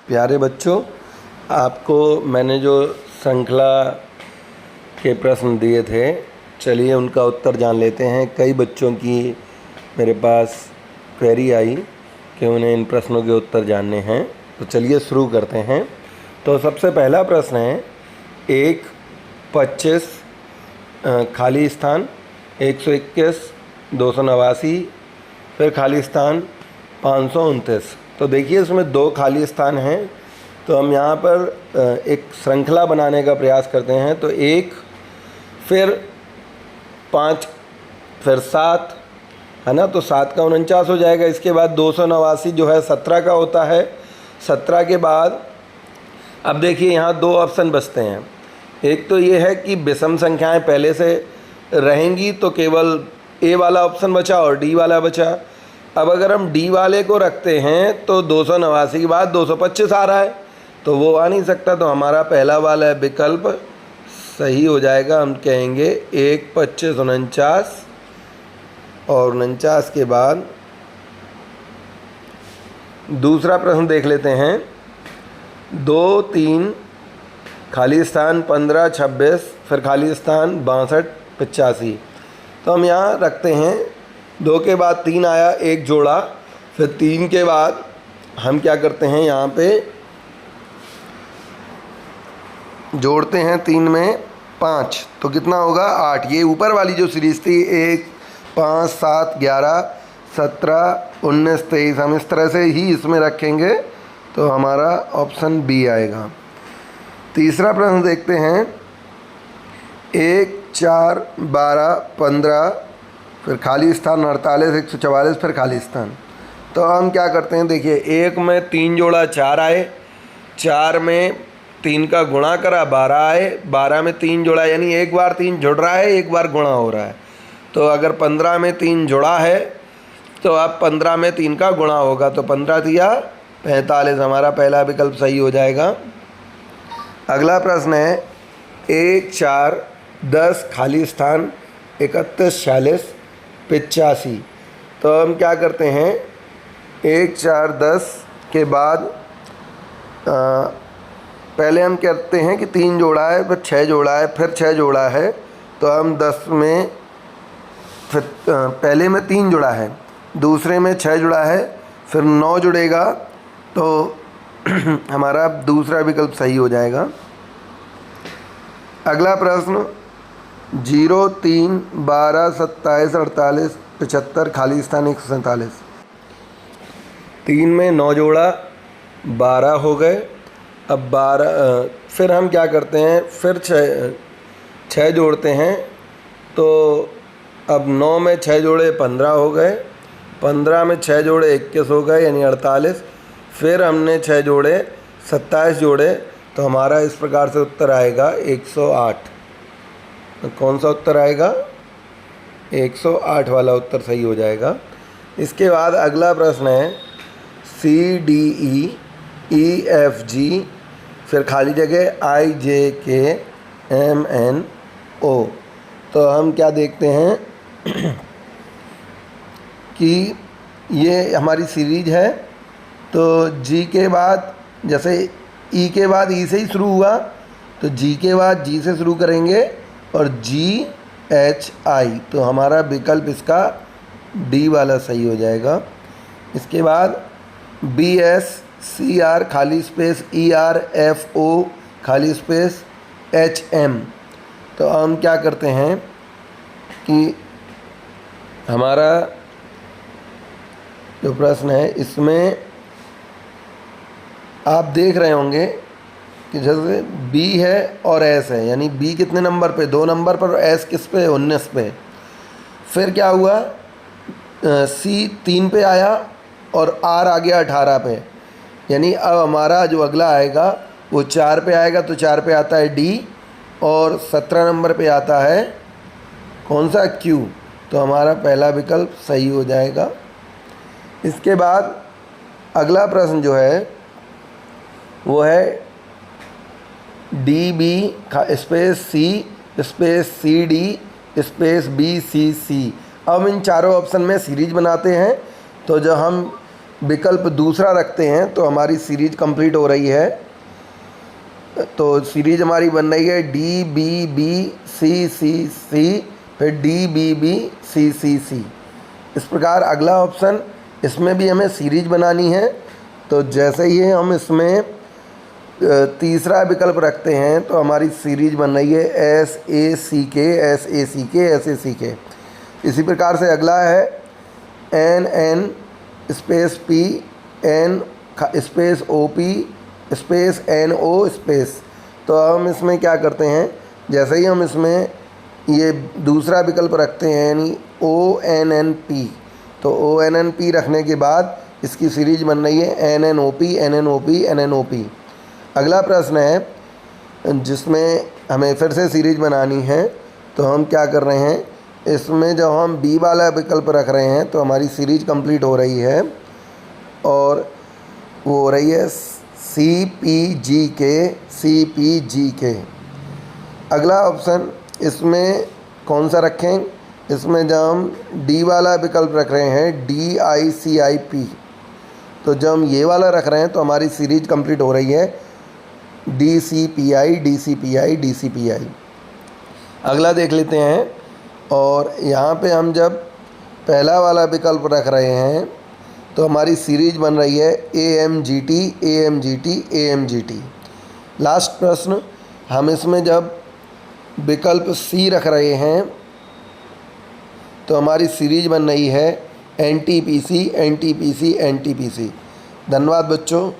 प्यारे बच्चों, आपको मैंने जो श्रृंखला के प्रश्न दिए थे, चलिए उनका उत्तर जान लेते हैं। कई बच्चों की मेरे पास क्वेरी आई कि उन्हें इन प्रश्नों के उत्तर जानने हैं, तो चलिए शुरू करते हैं। तो सबसे पहला प्रश्न है, 1, 25 खाली स्थान, 121, 289, फिर खाली स्थान 529। तो देखिए इसमें 2 खाली स्थान हैं, तो हम यहाँ पर एक श्रृंखला बनाने का प्रयास करते हैं। तो 1, फिर 5, फिर 7 है ना, तो 7 का 49 हो जाएगा। इसके बाद 289 जो है 17 का होता है। 17 के बाद अब देखिए यहाँ 2 ऑप्शन बचते हैं। एक तो ये है कि विषम संख्याएं पहले से रहेंगी, तो केवल ए वाला ऑप्शन बचा और डी वाला बचा। अब अगर हम डी वाले को रखते हैं तो 289 के बाद 225 आ रहा है, तो वो आ नहीं सकता, तो हमारा पहला वाला विकल्प सही हो जाएगा। हम कहेंगे 1, 25, 49 और 49 के बाद दूसरा प्रश्न देख लेते हैं। 2, 3 खाली स्थान 15, 26, फिर खाली स्थान 62, 85। तो हम यहाँ रखते हैं 2 के बाद 3 आया, 1 जोड़ा, फिर 3 के बाद हम क्या करते हैं, यहाँ पे जोड़ते हैं 3 में 5, तो कितना होगा 8। ये ऊपर वाली जो सीरीज़ थी 1, 5, 7, 11, 17, 19, 23, हम इस तरह से ही इसमें रखेंगे, तो हमारा ऑप्शन बी आएगा। तीसरा प्रश्न देखते हैं। 1, 4, 12, 15, फिर खाली स्थान 48, 144, फिर खाली स्थान। तो हम क्या करते हैं, देखिए 1 में 3 जोड़ा 4 आए, 4 में 3 का गुणा करा 12 आए, 12 में 3 जोड़ा, यानी एक बार 3 जुड़ रहा है, एक बार गुणा हो रहा है। तो अगर 15 में 3 जुड़ा है तो अब 15 में 3 का गुणा होगा, तो 15 दिया 45, हमारा पहला विकल्प सही हो जाएगा। अगला प्रश्न है 1, 4, 10 खाली स्थान 31, 46, 85। तो हम क्या करते हैं, 1, 4, 10 के बाद पहले हम कहते हैं कि 3 जोड़ा है, फिर 6 जोड़ा है, फिर 6 जोड़ा है, तो हम 10 में फिर पहले में 3 जुड़ा है, दूसरे में 6 जुड़ा है, फिर 9 जुड़ेगा, तो हमारा दूसरा विकल्प सही हो जाएगा। अगला प्रश्न 0, 3, 12, 27, 48, 75, खाली स्थान 147। 3 में 9 जोड़ा 12 हो गए। अब 12 फिर हम क्या करते हैं, फिर 6 जोड़ते हैं, तो अब 9 में 6 जोड़े 15 हो गए, 15 में 6 जोड़े 21 हो गए, यानी 48। फिर हमने 6 जोड़े 27 जोड़े, तो हमारा इस प्रकार से उत्तर आएगा 108। तो कौन सा उत्तर आएगा, 108 वाला उत्तर सही हो जाएगा। इसके बाद अगला प्रश्न है C, D, E, E, F, G, फिर खाली जगह I, J, K, M, N, O। तो हम क्या देखते हैं कि ये हमारी सीरीज है, तो G के बाद, जैसे E के बाद E से ही शुरू हुआ, तो G के बाद G से शुरू करेंगे और G, H, I, तो हमारा विकल्प इसका D वाला सही हो जाएगा। इसके बाद B, S, C, R, खाली space E, R, F, O, खाली स्पेस H, M। तो हम क्या करते हैं कि हमारा जो प्रश्न है इसमें आप देख रहे होंगे कि जैसे B है और S है, यानी B कितने नंबर पे, 2 नंबर पर, और S किस पे, 19 पे। फिर क्या हुआ, C 3 पे आया और R आ गया 18 पे, यानी अब हमारा जो अगला आएगा वो 4 पे आएगा, तो 4 पे आता है D और 17 नंबर पे आता है कौन सा, Q। तो हमारा पहला विकल्प सही हो जाएगा। इसके बाद अगला प्रश्न जो है वो है DB space C space CD space BCC। अब इन चारों ऑप्शन में सीरीज बनाते हैं, तो जब हम विकल्प दूसरा रखते हैं तो हमारी सीरीज कंप्लीट हो रही है। तो सीरीज हमारी बन रही है डी बी बी सी सी सी, फिर डी बी बी सी सी सी। इस प्रकार अगला ऑप्शन, इसमें भी हमें सीरीज बनानी है। तो जैसे ही हम इसमें तीसरा विकल्प रखते हैं तो हमारी सीरीज बन रही है एस ए सी के एस ए सी के एस ए सी के। इसी प्रकार से अगला है N N space P N space O P space N O space. तो हम इसमें क्या करते हैं, जैसे ही हम इसमें ये दूसरा विकल्प रखते हैं यानी ओ एन एन पी, तो ओ एन एन पी रखने के बाद इसकी सीरीज बन रही है N N O P N N O P N N O P. अगला प्रश्न है जिसमें हमें फिर से सीरीज बनानी है। तो हम क्या कर रहे हैं, इसमें जब हम बी वाला विकल्प रख रहे हैं तो हमारी सीरीज कंप्लीट हो रही है और वो हो रही है सी पी जी के सी पी जी के। अगला ऑप्शन इसमें कौन सा रखें, इसमें जब हम डी वाला विकल्प रख रहे हैं D I C I P, तो जब हम ये वाला रख रहे हैं तो हमारी सीरीज कंप्लीट हो रही है D C P I D C P I D C P I. अगला देख लेते हैं, और यहाँ पे हम जब पहला वाला विकल्प रख रहे हैं तो हमारी सीरीज बन रही है A M G T A M G T A M G T. Last प्रश्न, हम इसमें जब विकल्प सी रख रहे हैं तो हमारी सीरीज बन रही है N T P C N T P C N T P C. धन्यवाद बच्चों।